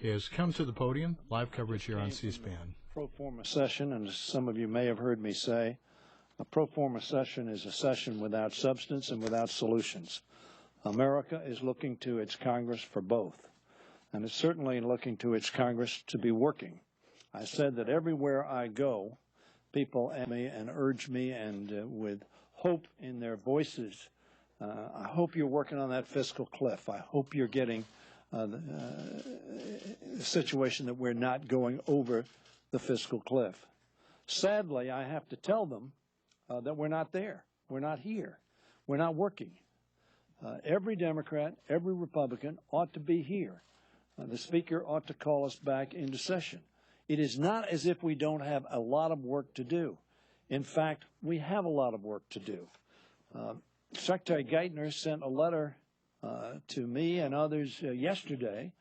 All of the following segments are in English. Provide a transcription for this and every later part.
has come to the podium. Live coverage here on C-SPAN. Pro forma session, and as some of you may have heard me say, a pro forma session is a session without substance and without solutions. America is looking to its Congress for both, and it's certainly looking to its Congress to be working. I said that everywhere I go, people ask me and urge me, and with hope in their voices, I hope you're working on that fiscal cliff. I hope you're getting the situation that we're not going over the fiscal cliff. Sadly, I have to tell them that we're not there. We're not here. We're not working. Every Democrat, every Republican ought to be here. The Speaker ought to call us back into session. It is not as if we don't have a lot of work to do. In fact, we have a lot of work to do. Secretary Geithner sent a letter to me and others yesterday,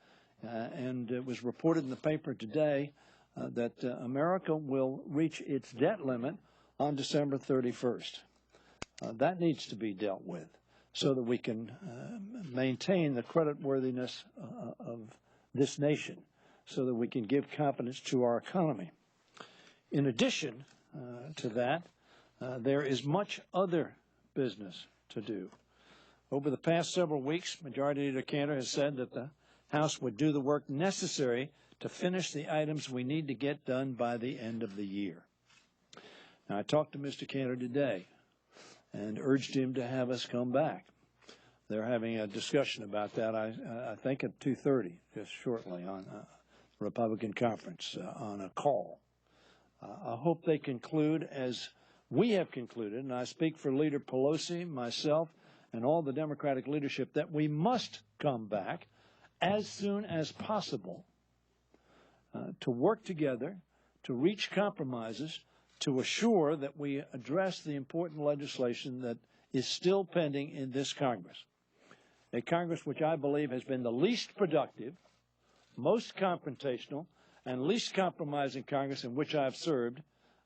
and it was reported in the paper today that America will reach its debt limit on December 31st. That needs to be dealt with so that we can maintain the creditworthiness of this nation, so that we can give confidence to our economy. In addition to that, there is much other business to do. Over the past several weeks, Majority Leader Cantor has said that the House would do the work necessary to finish the items we need to get done by the end of the year. Now, I talked to Mr. Cantor today and urged him to have us come back. They're having a discussion about that, I think at 2:30, just shortly, on a Republican conference, on a call. I hope they conclude as we have concluded, and I speak for Leader Pelosi, myself, and all the Democratic leadership, that we must come back as soon as possible to work together, to reach compromises, to assure that we address the important legislation that is still pending in this Congress. A Congress which I believe has been the least productive, most confrontational, and least compromising Congress in which I've served,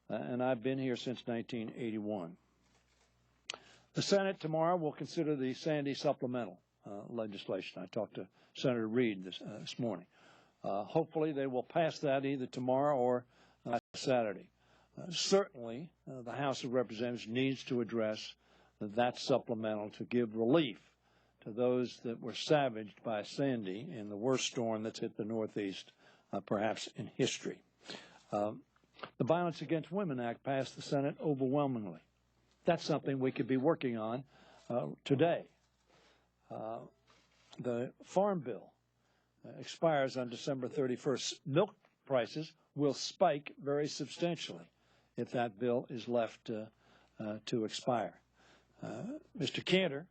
and I've been here since 1981. The Senate tomorrow will consider the Sandy supplemental legislation. I talked to Senator Reid this morning. Hopefully they will pass that either tomorrow or Saturday. Certainly, the House of Representatives needs to address that supplemental to give relief to those that were savaged by Sandy in the worst storm that's hit the Northeast, perhaps in history. The Violence Against Women Act passed the Senate overwhelmingly. That's something we could be working on today. The Farm Bill expires on December 31st. Milk prices will spike very substantially if that bill is left to expire. Mr. Cantor,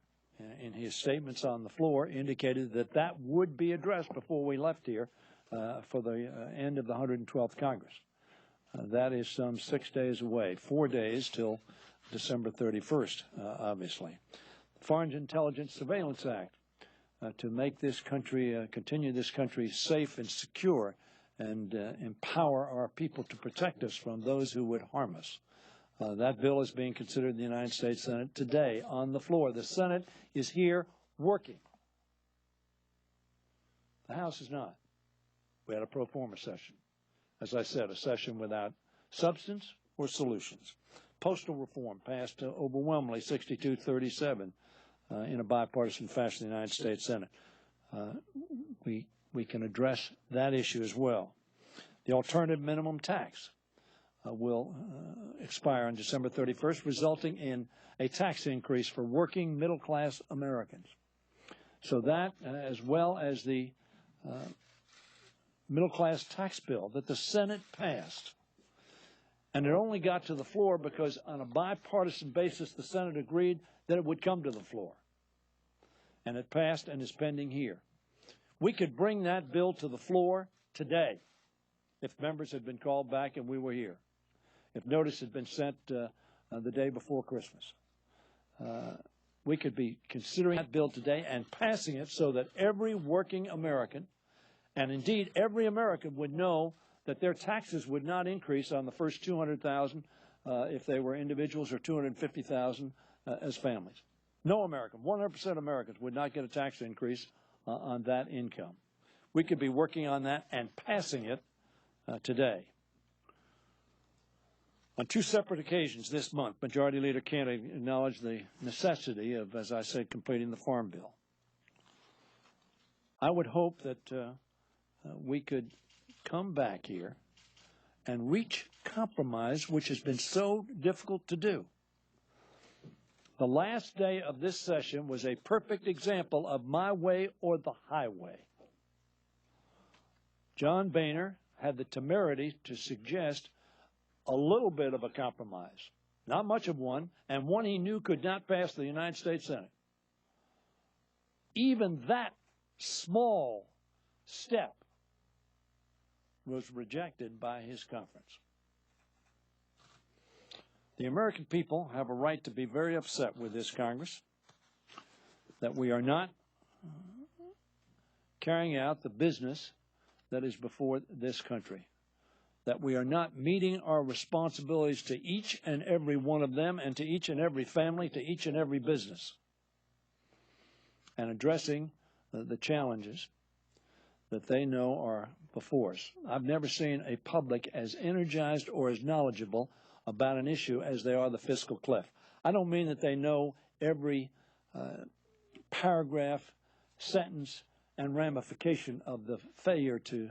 in his statements on the floor, indicated that that would be addressed before we left here for the end of the 112th Congress. That is some 6 days away, 4 days till December 31st, obviously. The Foreign Intelligence Surveillance Act to make this country, continue this country safe and secure, and empower our people to protect us from those who would harm us. That bill is being considered in the United States Senate today on the floor. The Senate is here working. The House is not. We had a pro forma session. As I said, a session without substance or solutions. Postal reform passed overwhelmingly 62-37 in a bipartisan fashion in the United States Senate. We can address that issue as well. The alternative minimum tax will expire on December 31st, resulting in a tax increase for working middle-class Americans. So that, as well as the middle-class tax bill that the Senate passed, and it only got to the floor because on a bipartisan basis the Senate agreed that it would come to the floor. And it passed and is pending here. We could bring that bill to the floor today if members had been called back and we were here, if notice had been sent the day before Christmas. We could be considering that bill today and passing it so that every working American, and indeed every American, would know that their taxes would not increase on the first $200,000 if they were individuals, or $250,000 as families. No American, 100% Americans would not get a tax increase on that income. we could be working on that and passing it today. On two separate occasions this month, Majority Leader Kennedy acknowledged the necessity of, as I said, completing the Farm Bill. I would hope that we could come back here and reach compromise, which has been so difficult to do. The last day of this session was a perfect example of my way or the highway. John Boehner had the temerity to suggest a little bit of a compromise, not much of one, and one he knew could not pass the United States Senate. Even that small step was rejected by his conference. The American people have a right to be very upset with this Congress that we are not carrying out the business that is before this country, that we are not meeting our responsibilities to each and every one of them and to each and every family, to each and every business, and addressing the challenges that they know are before us. I've never seen a public as energized or as knowledgeable about an issue as they are the fiscal cliff. I don't mean that they know every paragraph, sentence, and ramification of the failure to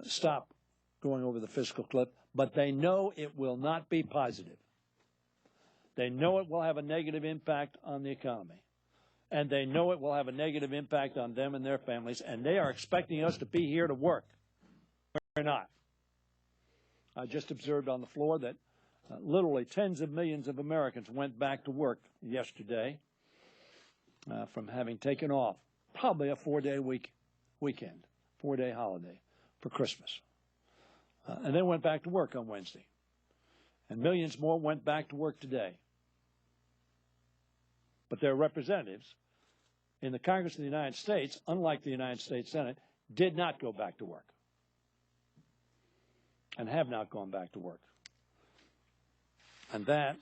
stop going over the fiscal cliff, but they know it will not be positive. They know it will have a negative impact on the economy, and they know it will have a negative impact on them and their families, and they are expecting us to be here to work. We're not. I just observed on the floor that literally tens of millions of Americans went back to work yesterday from having taken off probably a four-day weekend, four-day holiday for Christmas. And then went back to work on Wednesday. And millions more went back to work today. But their representatives in the Congress of the United States, unlike the United States Senate, did not go back to work and have not gone back to work. And that,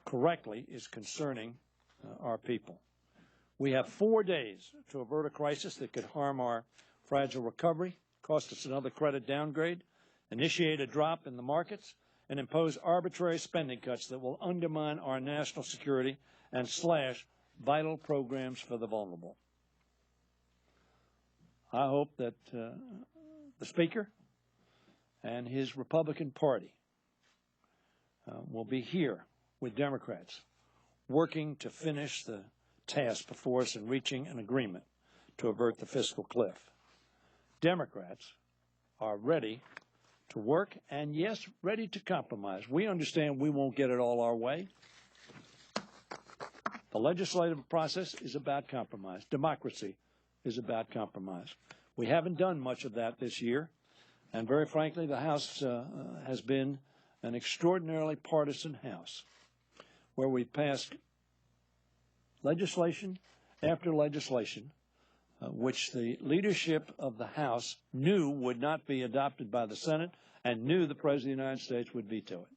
correctly, is concerning our people. We have 4 days to avert a crisis that could harm our fragile recovery, cost us another credit downgrade, initiate a drop in the markets, and impose arbitrary spending cuts that will undermine our national security and slash vital programs for the vulnerable. I hope that the Speaker and his Republican Party will be here with Democrats working to finish the task before us in reaching an agreement to avert the fiscal cliff. Democrats are ready to work and, yes, ready to compromise. We understand we won't get it all our way. The legislative process is about compromise. Democracy is about compromise. We haven't done much of that this year, and very frankly, the House has been an extraordinarily partisan House, where we passed legislation after legislation, which the leadership of the House knew would not be adopted by the Senate and knew the President of the United States would veto it.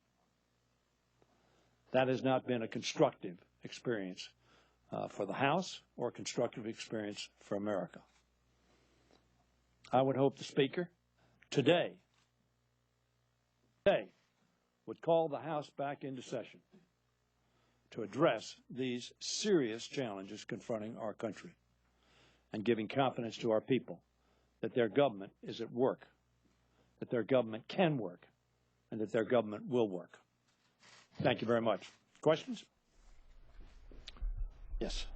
That has not been a constructive experience for the House or a constructive experience for America. I would hope the Speaker today would call the House back into session to address these serious challenges confronting our country and giving confidence to our people that their government is at work, that their government can work, and that their government will work. Thank you very much. Questions? Yes.